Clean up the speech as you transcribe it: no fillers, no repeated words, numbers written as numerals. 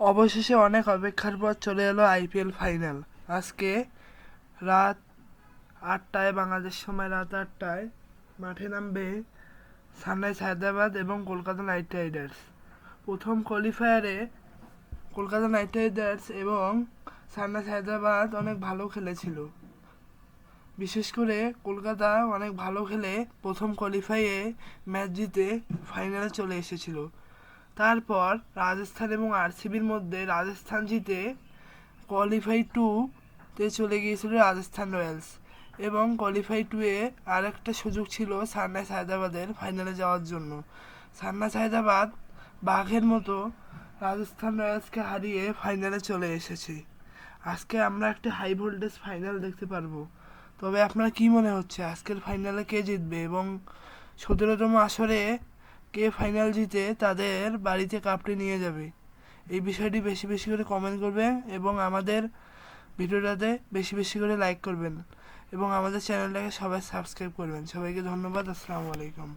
অবশেষে অনেক অপেক্ষার পর চলে এলো আইপিএল ফাইনাল। আজকে রাত 8টায়, বাংলাদেশ সময় রাত 8টায় মাঠে নামবে সানরাইজ হায়দ্রাবাদ এবং কলকাতা নাইট রাইডার্স। প্রথম কোয়ালিফায়ারে কলকাতা নাইট রাইডার্স এবং সানরাইজ হায়দ্রাবাদ অনেক ভালো খেলেছিল। বিশেষ করে কলকাতা অনেক ভালো খেলে প্রথম কোয়ালিফাইয়ে ম্যাচ জিতে ফাইনালে চলে এসেছিল। তারপর রাজস্থান এবং আরসিবির মধ্যে রাজস্থান জিতে কোয়ালিফাই 2-তে চলে গিয়েছিল রাজস্থান রয়্যালস, এবং কোয়ালিফাই 2-এ আর একটা সুযোগ ছিল সানরাইজ হায়দ্রাবাদের ফাইনালে যাওয়ার জন্য। সানরাইজ হায়দ্রাবাদ বাঘের মতো রাজস্থান রয়্যালসকে হারিয়ে ফাইনালে চলে এসেছে। আজকে আমরা একটা হাই ভোল্টেজ ফাইনাল দেখতে পারবো। তবে আপনার কি মনে হচ্ছে আজকের ফাইনালে কে জিতবে এবং 17তম আসরে কে ফাইনাল জিতে তাদের বাড়িতে কাপটি নিয়ে যাবে? এই বিষয়টি বেশি বেশি করে কমেন্ট করবেন এবং আমাদের ভিডিওটাতে বেশি বেশি করে লাইক করবেন এবং আমাদের চ্যানেলটাকে সবাই সাবস্ক্রাইব করবেন। সবাইকে ধন্যবাদ। আসসালামু আলাইকুম।